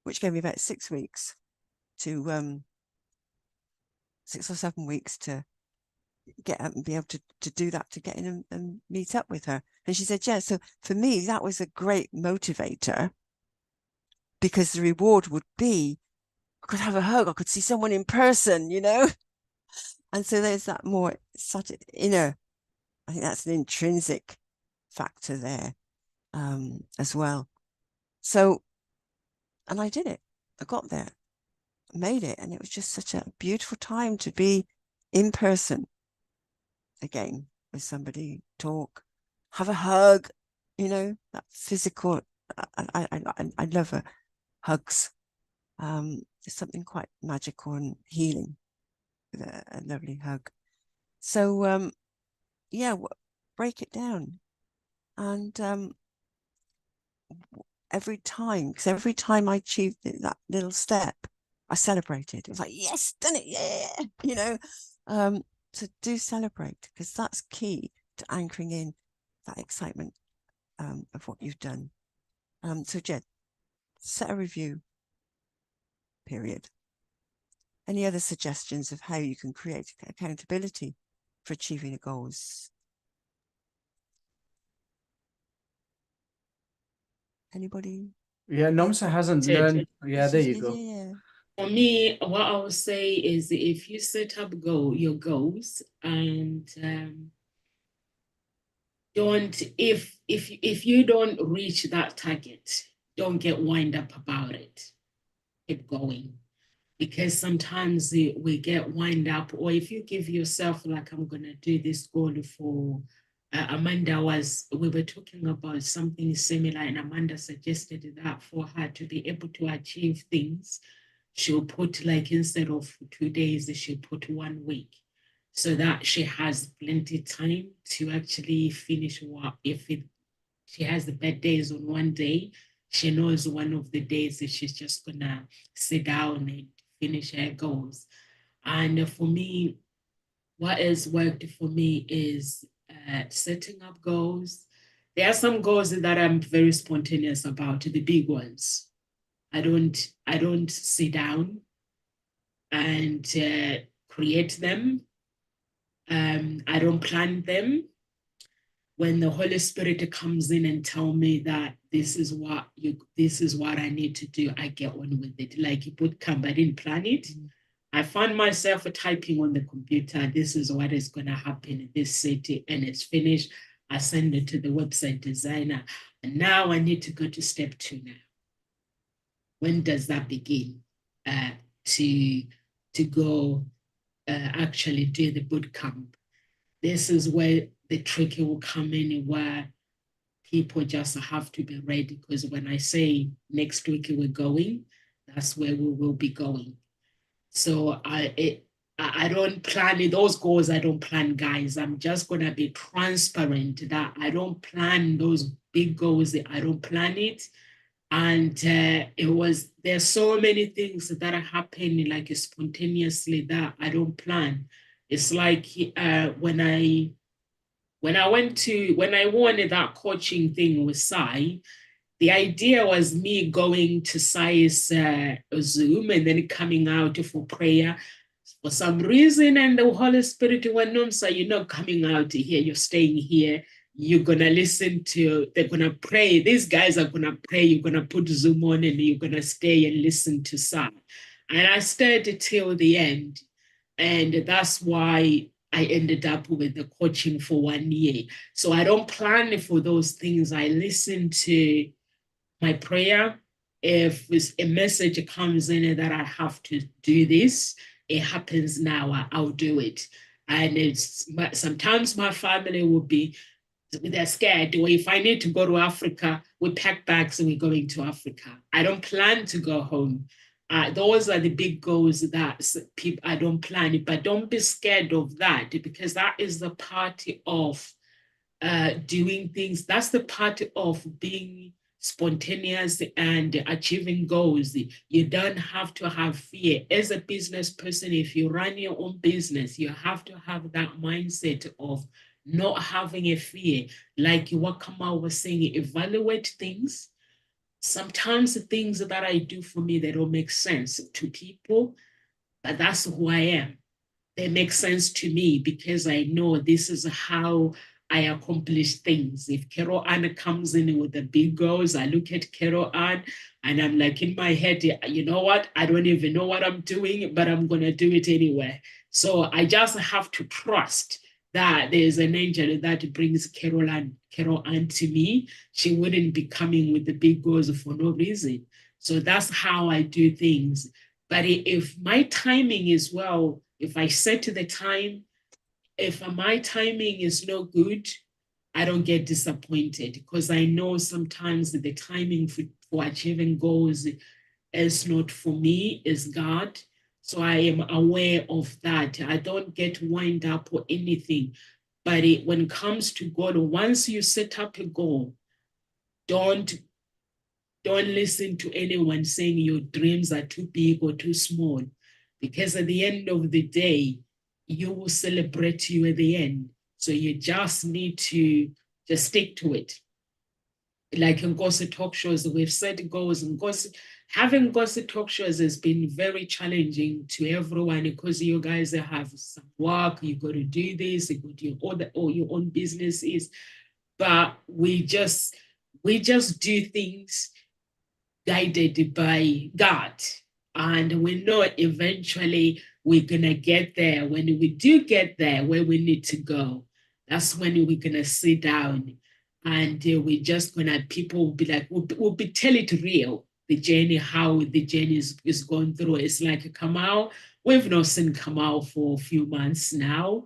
which gave me about 6 weeks to 6 or 7 weeks to get up and be able to do that, to get in and meet up with her. And she said, yeah. So for me, that was a great motivator, because the reward would be, I could have a hug, I could see someone in person, And so there's that more such inner, I think that's an intrinsic factor there as well. So, and I did it. I got there, made it, and it was just such a beautiful time to be in person again with somebody, talk, have a hug, that physical. I love hugs. There's something quite magical and healing with a lovely hug. So yeah, break it down. And every time I achieved that little step, I celebrated. It was like, yes, done it, yeah, so do celebrate, because that's key to anchoring in that excitement of what you've done. So Jed, set a review period. Any other suggestions of how you can create accountability for achieving the goals? Anybody? Yeah, Nomsa hasn't learned. Yeah, there you go. Yeah. For me, what I would say is if you set up your goals and if you don't reach that target, don't get wind up about it. Keep going. Because sometimes we get wind up, or if you give yourself like, I'm gonna do this goal for Amanda we were talking about something similar, and Amanda suggested that for her to be able to achieve things, she'll put like, instead of 2 days, she'll put 1 week, so that she has plenty time to actually finish what, she has the bad days on one day, she knows one of the days that she's just gonna sit down and finish her goals. And for me, what has worked for me is setting up goals. There are some goals that I'm very spontaneous about, the big ones. I don't sit down and create them. I don't plan them. When the Holy Spirit comes in and tell me that this is what I need to do, I get on with it. Like it would come, I didn't plan it. I found myself typing on the computer, this is what is going to happen in this city, and it's finished. I send it to the website designer. And now I need to go to step 2 now. When does that begin? To go actually do the boot camp. This is where the trick will come in, where people just have to be ready, because when I say next week we're going, that's where we will be going. So I don't plan it. Those goals I don't plan, guys. I'm just going to be transparent that I don't plan those big goals. I don't plan it. And there's so many things that are happening like spontaneously that I don't plan. It's like when I won that coaching thing with Sai, the idea was me going to Sai's Zoom and then coming out for prayer for some reason. And the Holy Spirit went, no, Sai, you're not coming out here. You're staying here. You're going to they're going to pray. These guys are going to pray. You're going to put Zoom on and you're going to stay and listen to Sai. And I stayed till the end. And that's why I ended up with the coaching for 1 year. So I don't plan for those things. I listen to my prayer. If a message comes in that I have to do this, it happens now, I'll do it. And sometimes my family will be, they're scared. Or if I need to go to Africa, we pack bags and we're going to Africa. I don't plan to go home. Those are the big goals that people, I don't plan it, but don't be scared of that, because that is the part of doing things. That's the part of being spontaneous and achieving goals. You don't have to have fear. As a business person, if you run your own business, you have to have that mindset of not having a fear. Like what Kamal was saying, evaluate things. Sometimes the things that I do for me, they don't make sense to people, but that's who I am. They make sense to me because I know this is how I accomplish things. If Carol Ann comes in with the big goals, I look at Carol Ann and I'm like in my head, you know what? I don't even know what I'm doing, but I'm going to do it anyway. So I just have to trust that there's an angel that brings Carol Ann to me. She wouldn't be coming with the big goals for no reason. So that's how I do things. But if my timing is well, if I set the time, if my timing is no good, I don't get disappointed, because I know sometimes the timing for achieving goals is not for me, is God. So I am aware of that. I don't get wind up or anything. But when it comes to God, once you set up a goal, don't listen to anyone saying your dreams are too big or too small, because at the end of the day, you will celebrate you at the end. So you just need to just stick to it. Like in Gossip Talk Shows, we've set goals, and having Gossip Talk Shows has been very challenging to everyone, because you guys have some work, you got to do this, you got your own businesses, but we We just do things guided by God. And we know eventually we're going to get there. When we do get there, where we need to go, that's when we're going to sit down and we're just going to, people will be like, we'll be tell it real, the journey, how the journey is going through. It's like Kamal, we've not seen Kamal for a few months now.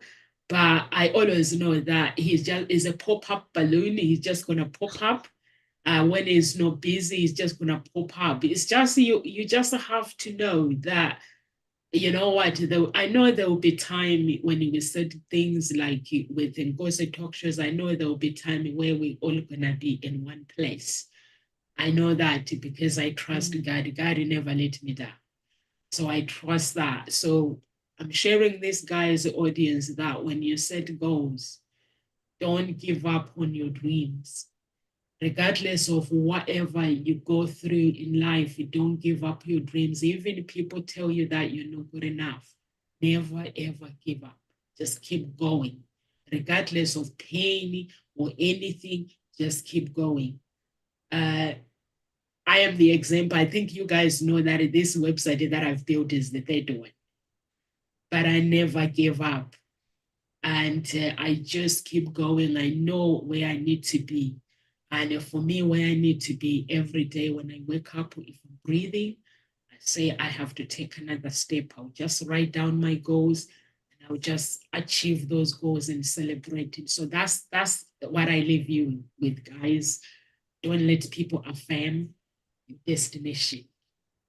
But I always know that he's just is a pop-up balloon. He's just going to pop up when he's not busy, he's just gonna pop up. It's just you just have to know that, you know what, though I know there will be time when we said things like with Ngozi talk shows, I know there will be time where we all gonna be in one place. I know that because I trust God. God never let me down. So I trust that. So I'm sharing this guy's audience that when you set goals, don't give up on your dreams regardless of whatever you go through in life, you don't give up your dreams. Even people tell you that you're not good enough, never ever give up. Just keep going. Regardless of pain or anything, just keep going. I am the example. I think you guys know that this website that I've built is the third one. But I never gave up. And I just keep going. I know where I need to be. And for me, where I need to be every day when I wake up, if I'm breathing, I say I have to take another step. I'll just write down my goals and I'll just achieve those goals and celebrate it. So that's what I leave you with, guys. Don't let people affirm your destination.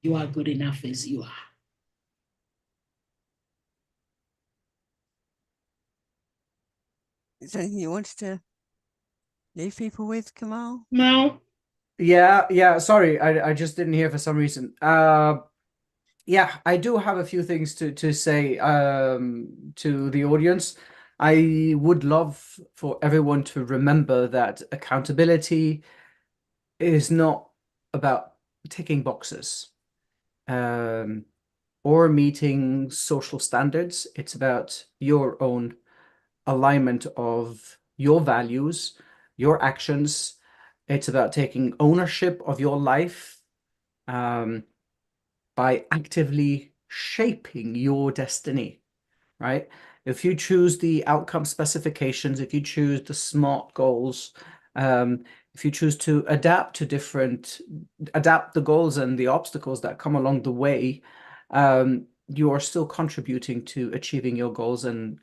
You are good enough as you are. Is there anything you wanted to leave people with, Kamal? No. Yeah. Sorry, I just didn't hear for some reason. Yeah, I do have a few things to say to the audience. I would love for everyone to remember that accountability is not about ticking boxes or meeting social standards. It's about your own alignment of your values, your actions. It's about taking ownership of your life by actively shaping your destiny, right? If you choose the outcome specifications, if you choose the SMART goals, if you choose to adapt the goals and the obstacles that come along the way, you are still contributing to achieving your goals and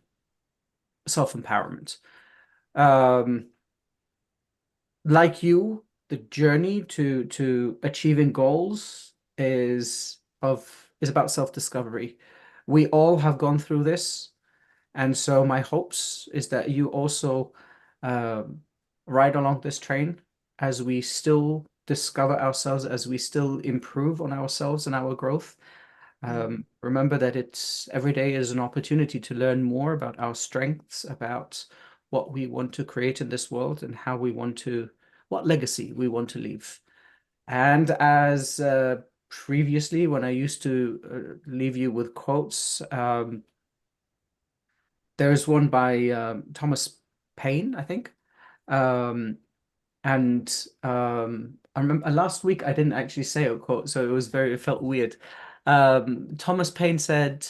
self-empowerment. Like you, the journey to achieving goals is about self-discovery. We all have gone through this, and so my hopes is that you also ride along this train as we still discover ourselves, as we still improve on ourselves and our growth. Remember that every day is an opportunity to learn more about our strengths, about what we want to create in this world, and what legacy we want to leave. And as previously, when I used to leave you with quotes, there's one by Thomas Paine, I think. I remember last week I didn't actually say a quote, so it felt weird. Thomas Paine said,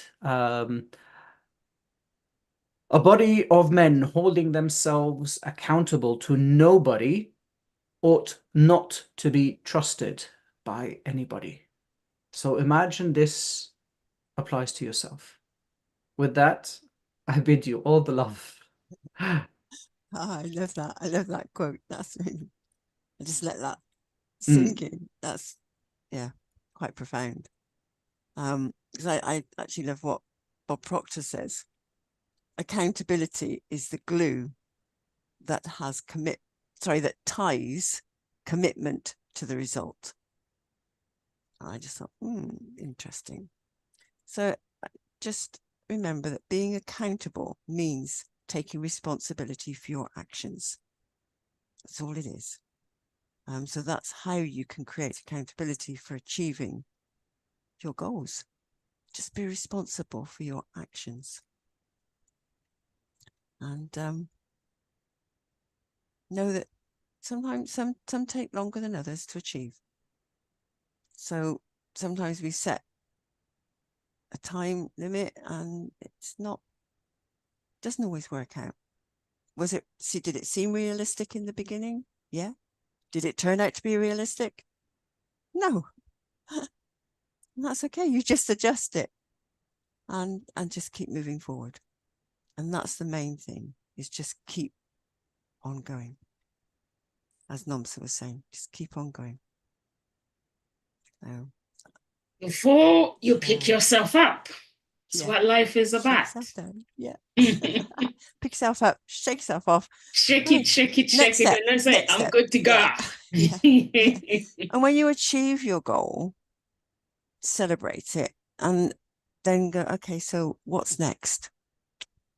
a body of men holding themselves accountable to nobody ought not to be trusted by anybody. So imagine this applies to yourself. With that, I bid you all the love. I love that. I love that quote. That's really, I just let that sink in. That's, yeah, quite profound. Because I actually love what Bob Proctor says. Accountability is the glue that that ties commitment to the result. I just thought, interesting. So just remember that being accountable means taking responsibility for your actions. That's all it is. So that's how you can create accountability for achieving your goals. Just be responsible for your actions. And know that sometimes some take longer than others to achieve. So sometimes we set a time limit and doesn't always work out. Did it seem realistic in the beginning? Yeah. Did it turn out to be realistic? No. And that's okay. You just adjust it and just keep moving forward. And that's the main thing, is just keep on going. As Nomsa was saying, just keep on going. So, before you pick yourself up. That's yeah. what life is Shake about. yourself down. Yeah. Pick yourself up, shake yourself off. Shake Right. it, shake it, Next shake it, step, and then say, next I'm step. good to go. Yeah. Yeah. And when you achieve your goal, celebrate it and then go, okay, so what's next?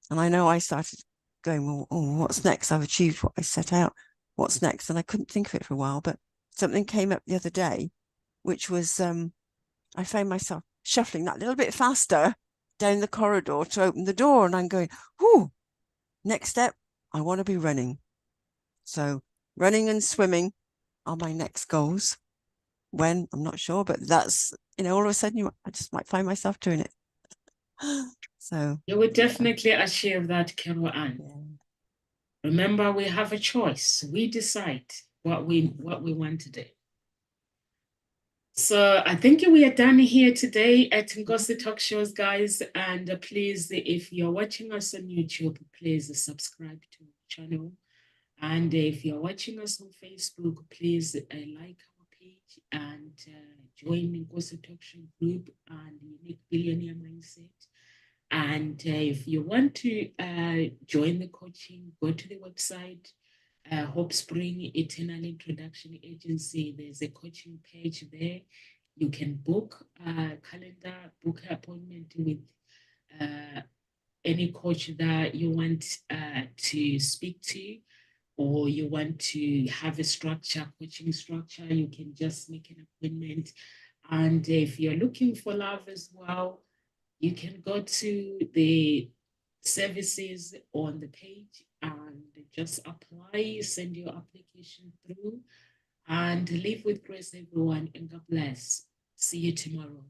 And I know I started going, well, oh, what's next? I've achieved what I set out. What's next? And I couldn't think of it for a while, but something came up the other day, which was I found myself shuffling that little bit faster down the corridor to open the door. And I'm going, whoo, next step, I want to be running. So running and swimming are my next goals. When, I'm not sure, but that's, all of a sudden I just might find myself doing it. So you would definitely achieve that, Carol Ann. yeah. Remember, we have a choice. We decide what we want to do. So I think we are done here today at Ngozi Talk Shows, guys. And please, if you're watching us on YouTube, please subscribe to our channel. And if you're watching us on Facebook, please like our page and join the Ngozi Talk Show group and Unique Billionaire Mindset. And if you want to join the coaching, go to the website, Hope Spring Eternal Introduction Agency. There's a coaching page there. You can book a calendar, book an appointment with any coach that you want to speak to, or you want to have a coaching structure. You can just make an appointment. And if you're looking for love as well, you can go to the services on the page and just apply, send your application through, and live with grace, everyone, and God bless. See you tomorrow.